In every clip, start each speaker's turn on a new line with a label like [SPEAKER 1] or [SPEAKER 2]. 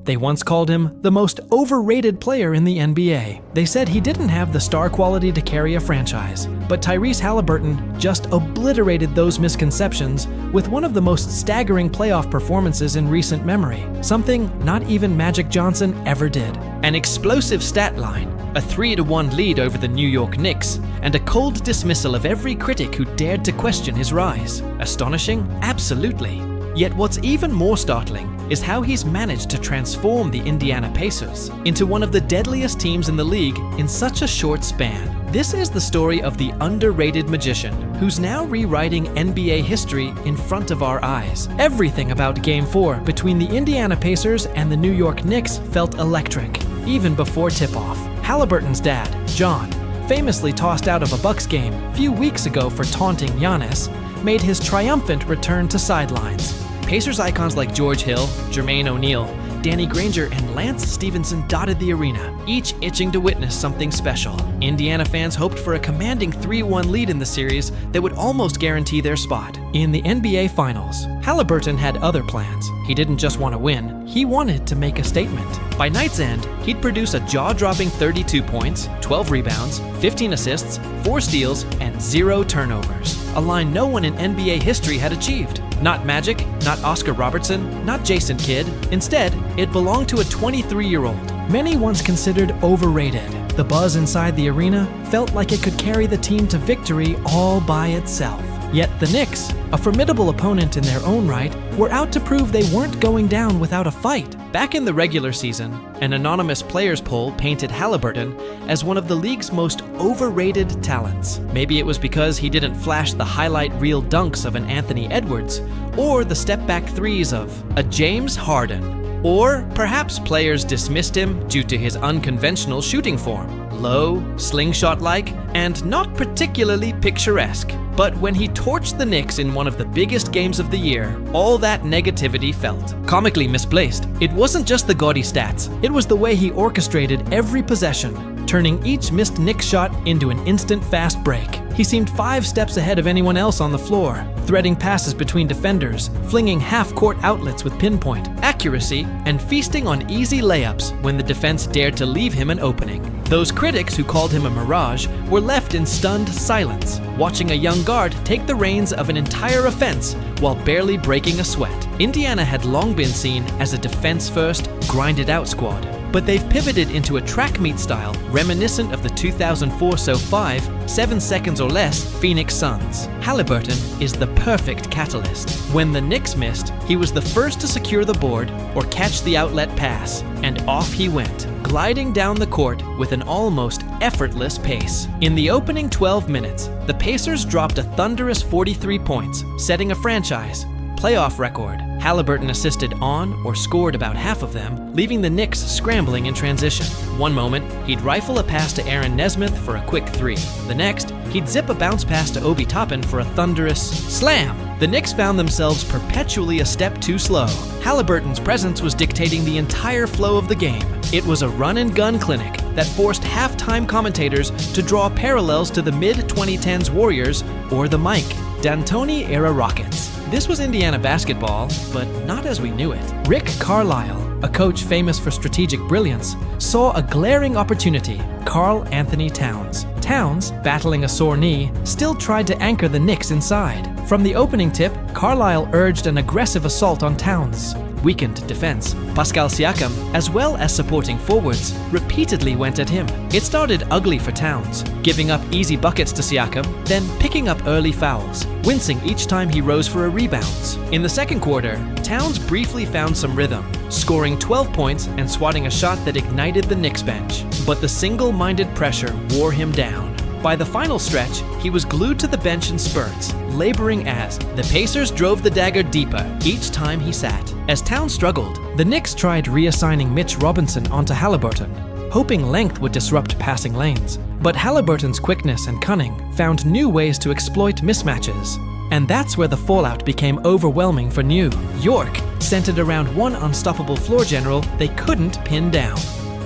[SPEAKER 1] They once called him the most overrated player in the NBA. They said he didn't have the star quality to carry a franchise, but Tyrese Haliburton just obliterated those misconceptions with one of the most staggering playoff performances in recent memory, something not even Magic Johnson ever did. An explosive stat line, a 3-1 lead over the New York Knicks, and a cold dismissal of every critic who dared to question his rise. Astonishing? Absolutely. Yet what's even more startling is how he's managed to transform the Indiana Pacers into one of the deadliest teams in the league in such a short span. This is the story of the underrated magician who's now rewriting NBA history in front of our eyes. Everything about Game 4 between the Indiana Pacers and the New York Knicks felt electric, even before tip-off. Haliburton's dad, John, famously tossed out of a Bucks game a few weeks ago for taunting Giannis, made his triumphant return to sidelines. Pacers icons like George Hill, Jermaine O'Neal, Danny Granger, and Lance Stevenson dotted the arena, each itching to witness something special. Indiana fans hoped for a commanding 3-1 lead in the series that would almost guarantee their spot in the NBA Finals. Haliburton had other plans. He didn't just want to win, he wanted to make a statement. By night's end, he'd produce a jaw-dropping 32 points, 12 rebounds, 15 assists, 4 steals, and 0 turnovers, a line no one in NBA history had achieved. Not Magic, not Oscar Robertson, not Jason Kidd. Instead, it belonged to a 23-year-old. Many once considered overrated. The buzz inside the arena felt like it could carry the team to victory all by itself. Yet the Knicks, a formidable opponent in their own right, were out to prove they weren't going down without a fight. Back in the regular season, an anonymous players poll painted Haliburton as one of the league's most overrated talents. Maybe it was because he didn't flash the highlight reel dunks of an Anthony Edwards, or the step-back threes of a James Harden. Or perhaps players dismissed him due to his unconventional shooting form. Low, slingshot-like, and not particularly picturesque. But when he torched the Knicks in one of the biggest games of the year, all that negativity felt comically misplaced. It wasn't just the gaudy stats, it was the way he orchestrated every possession, turning each missed Knicks shot into an instant fast break. He seemed 5 steps ahead of anyone else on the floor, threading passes between defenders, flinging half-court outlets with pinpoint accuracy, and feasting on easy layups when the defense dared to leave him an opening. Those critics who called him a mirage were left in stunned silence, watching a young guard take the reins of an entire offense while barely breaking a sweat. Indiana had long been seen as a defense-first, grinded-out squad, but they've pivoted into a track meet style reminiscent of the 2004-05, 7 seconds or less Phoenix Suns. Haliburton is the perfect catalyst. When the Knicks missed, he was the first to secure the board or catch the outlet pass, and off he went, gliding down the court with an almost effortless pace. In the opening 12 minutes, the Pacers dropped a thunderous 43 points, setting a franchise playoff record. Haliburton assisted on or scored about half of them, leaving the Knicks scrambling in transition. One moment, he'd rifle a pass to Aaron Nesmith for a quick 3. The next, he'd zip a bounce pass to Obi Toppin for a thunderous slam. The Knicks found themselves perpetually a step too slow. Haliburton's presence was dictating the entire flow of the game. It was a run-and-gun clinic that forced halftime commentators to draw parallels to the mid-2010s Warriors or the Mike D'Antoni-era Rockets. This was Indiana basketball, but not as we knew it. Rick Carlisle, a coach famous for strategic brilliance, saw a glaring opportunity: Karl Anthony Towns. Towns, battling a sore knee, still tried to anchor the Knicks inside. From the opening tip, Carlisle urged an aggressive assault on Towns' weakened defense. Pascal Siakam, as well as supporting forwards, repeatedly went at him. It started ugly for Towns, giving up easy buckets to Siakam, then picking up early fouls, wincing each time he rose for a rebound. In the second quarter, Towns briefly found some rhythm, scoring 12 points and swatting a shot that ignited the Knicks bench. But the single-minded pressure wore him down. By the final stretch, he was glued to the bench in spurts, laboring as the Pacers drove the dagger deeper each time he sat. As Towns struggled, the Knicks tried reassigning Mitch Robinson onto Haliburton, hoping length would disrupt passing lanes. But Haliburton's quickness and cunning found new ways to exploit mismatches. And that's where the fallout became overwhelming for New York, centered around one unstoppable floor general they couldn't pin down.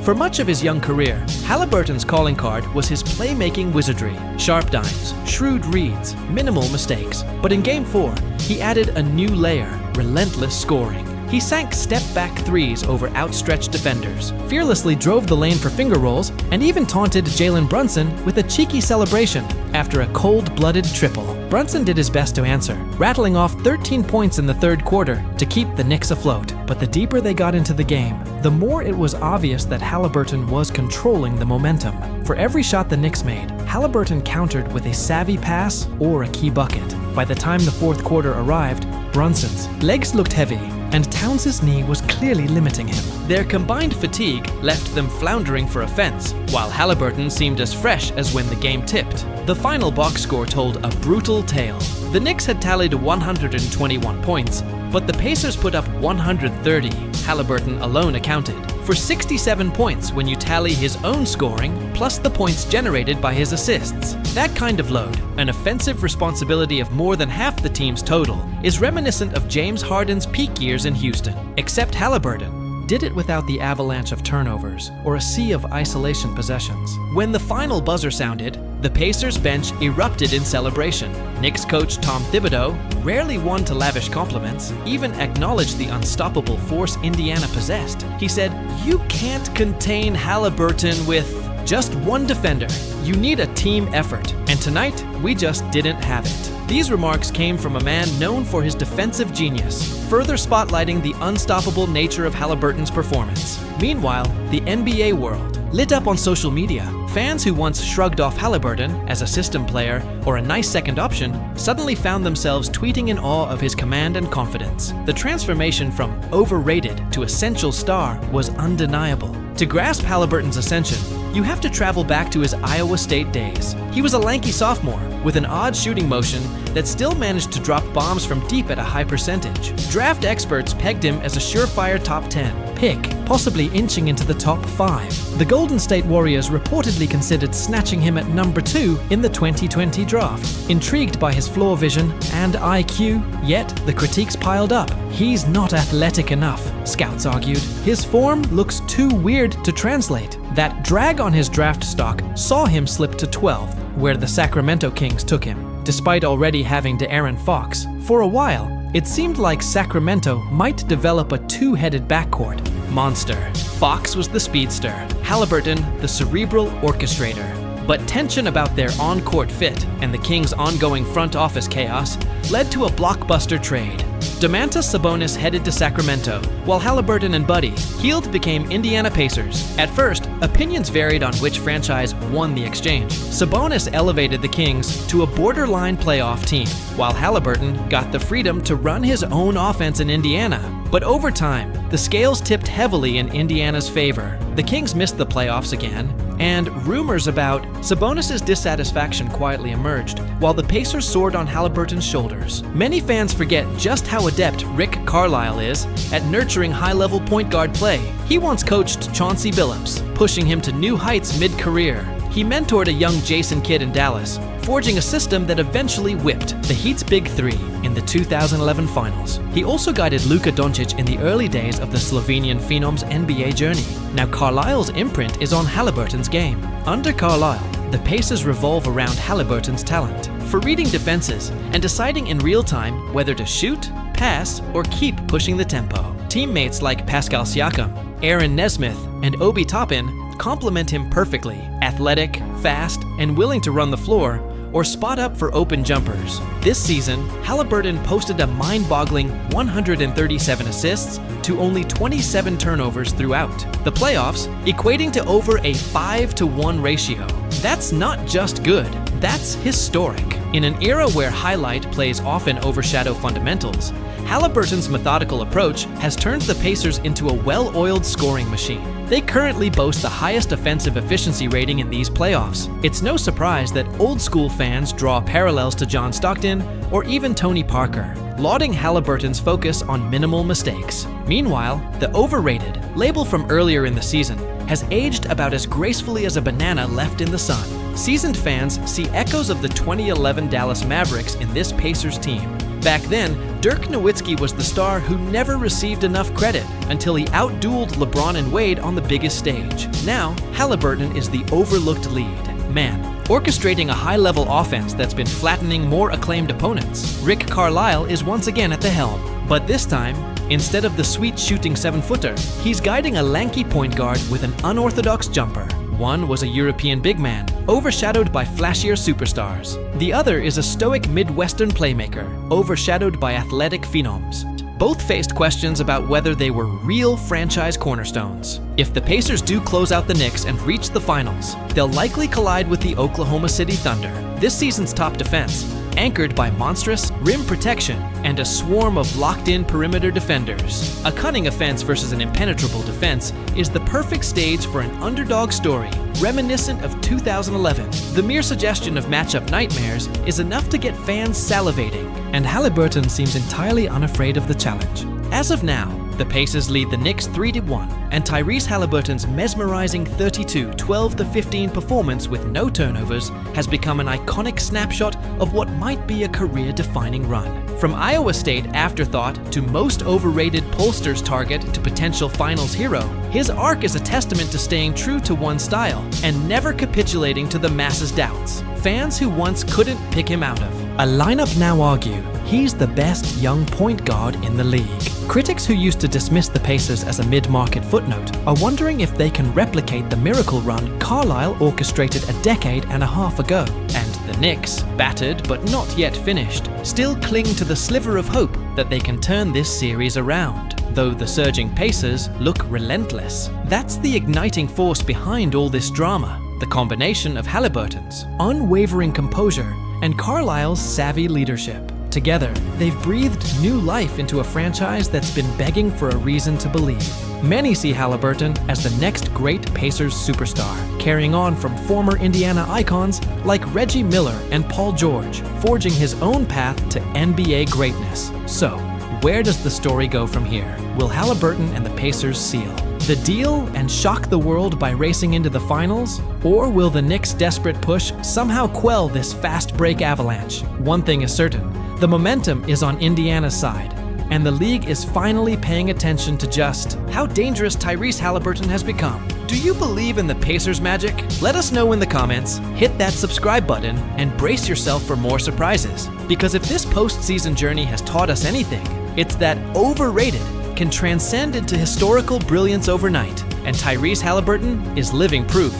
[SPEAKER 1] For much of his young career, Haliburton's calling card was his playmaking wizardry. Sharp dimes, shrewd reads, minimal mistakes. But in Game 4, he added a new layer: relentless scoring. He sank step-back threes over outstretched defenders, fearlessly drove the lane for finger rolls, and even taunted Jalen Brunson with a cheeky celebration after a cold-blooded triple. Brunson did his best to answer, rattling off 13 points in the third quarter to keep the Knicks afloat. But the deeper they got into the game, the more it was obvious that Haliburton was controlling the momentum. For every shot the Knicks made, Haliburton countered with a savvy pass or a key bucket. By the time the fourth quarter arrived, Brunson's legs looked heavy, and Towns' knee was clearly limiting him. Their combined fatigue left them floundering for offense, while Haliburton seemed as fresh as when the game tipped. The final box score told a brutal tale. The Knicks had tallied 121 points, but the Pacers put up 130, Haliburton alone accounted, for 67 points when you tally his own scoring plus the points generated by his assists. That kind of load, an offensive responsibility of more than half the team's total, is reminiscent of James Harden's peak years in Houston, except Haliburton did it without the avalanche of turnovers or a sea of isolation possessions. When the final buzzer sounded, the Pacers bench erupted in celebration. Knicks coach Tom Thibodeau, rarely one to lavish compliments, even acknowledged the unstoppable force Indiana possessed. He said, "You can't contain Haliburton with just one defender. You need a team effort, and tonight, we just didn't have it." These remarks came from a man known for his defensive genius, further spotlighting the unstoppable nature of Haliburton's performance. Meanwhile, the NBA world lit up on social media. Fans who once shrugged off Haliburton as a system player or a nice second option suddenly found themselves tweeting in awe of his command and confidence. The transformation from overrated to essential star was undeniable. To grasp Haliburton's ascension, you have to travel back to his Iowa State days. He was a lanky sophomore with an odd shooting motion that still managed to drop bombs from deep at a high percentage. Draft experts pegged him as a surefire top 10 pick, possibly inching into the top 5. The Golden State Warriors reportedly considered snatching him at number 2 in the 2020 draft. Intrigued by his floor vision and IQ, yet the critiques piled up. He's not athletic enough, scouts argued. His form looks too weird to translate. That drag on his draft stock saw him slip to 12th, where the Sacramento Kings took him, despite already having De'Aaron Fox. For a while, it seemed like Sacramento might develop a two-headed backcourt monster. Fox was the speedster, Haliburton the cerebral orchestrator. But tension about their on-court fit and the Kings' ongoing front office chaos led to a blockbuster trade. Domantas Sabonis headed to Sacramento, while Haliburton and Buddy Hield became Indiana Pacers. At first, opinions varied on which franchise won the exchange. Sabonis elevated the Kings to a borderline playoff team, while Haliburton got the freedom to run his own offense in Indiana. But over time, the scales tipped heavily in Indiana's favor. The Kings missed the playoffs again, and rumors about Sabonis' dissatisfaction quietly emerged, while the Pacers soared on Haliburton's shoulders. Many fans forget just how adept Rick Carlisle is at nurturing high-level point guard play. He once coached Chauncey Billups, pushing him to new heights mid-career. He mentored a young Jason Kidd in Dallas, forging a system that eventually whipped the Heat's Big Three in the 2011 finals. He also guided Luka Doncic in the early days of the Slovenian Phenom's NBA journey. Now Carlisle's imprint is on Haliburton's game. Under Carlisle, the Pacers revolve around Haliburton's talent for reading defenses and deciding in real time whether to shoot, pass, or keep pushing the tempo. Teammates like Pascal Siakam, Aaron Nesmith, and Obi Toppin complement him perfectly. Athletic, fast, and willing to run the floor or spot up for open jumpers. This season, Haliburton posted a mind-boggling 137 assists to only 27 turnovers throughout the playoffs, equating to over a 5-to-1 ratio. That's not just good, that's historic. In an era where highlight plays often overshadow fundamentals, Haliburton's methodical approach has turned the Pacers into a well-oiled scoring machine. They currently boast the highest offensive efficiency rating in these playoffs. It's no surprise that old-school fans draw parallels to John Stockton or even Tony Parker, lauding Haliburton's focus on minimal mistakes. Meanwhile, the overrated label from earlier in the season has aged about as gracefully as a banana left in the sun. Seasoned fans see echoes of the 2011 Dallas Mavericks in this Pacers team. Back then, Dirk Nowitzki was the star who never received enough credit until he outdueled LeBron and Wade on the biggest stage. Now, Haliburton is the overlooked lead man, orchestrating a high-level offense that's been flattening more acclaimed opponents. Rick Carlisle is once again at the helm, but this time, Instead of the sweet shooting 7-footer, he's guiding a lanky point guard with an unorthodox jumper. One was a European big man, overshadowed by flashier superstars. The other is a stoic Midwestern playmaker, overshadowed by athletic phenoms. Both faced questions about whether they were real franchise cornerstones. If the Pacers do close out the Knicks and reach the finals, they'll likely collide with the Oklahoma City Thunder, this season's top defense, anchored by monstrous rim protection and a swarm of locked-in perimeter defenders. A cunning offense versus an impenetrable defense is the perfect stage for an underdog story, reminiscent of 2011. The mere suggestion of matchup nightmares is enough to get fans salivating, and Haliburton seems entirely unafraid of the challenge. As of now, the Pacers lead the Knicks 3-1, and Tyrese Haliburton's mesmerizing 32-12-15 performance with no turnovers has become an iconic snapshot of what might be a career-defining run. From Iowa State afterthought to most overrated pollsters' target to potential finals hero, his arc is a testament to staying true to one style and never capitulating to the masses' doubts. Fans who once couldn't pick him out of. A lineup now argue he's the best young point guard in the league. Critics who used to dismiss the Pacers as a mid-market footnote are wondering if they can replicate the miracle run Carlisle orchestrated a decade and a half ago. And the Knicks, battered but not yet finished, still cling to the sliver of hope that they can turn this series around, though the surging Pacers look relentless. That's the igniting force behind all this drama, the combination of Haliburton's unwavering composure and Carlisle's savvy leadership. Together, they've breathed new life into a franchise that's been begging for a reason to believe. Many see Haliburton as the next great Pacers superstar, carrying on from former Indiana icons like Reggie Miller and Paul George, forging his own path to NBA greatness. So, where does the story go from here? Will Haliburton and the Pacers seal the deal and shock the world by racing into the finals? Or will the Knicks' desperate push somehow quell this fast break avalanche? One thing is certain, the momentum is on Indiana's side, and the league is finally paying attention to just how dangerous Tyrese Haliburton has become. Do you believe in the Pacers' magic? Let us know in the comments, hit that subscribe button, and brace yourself for more surprises. Because if this postseason journey has taught us anything, it's that overrated can transcend into historical brilliance overnight, and Tyrese Haliburton is living proof.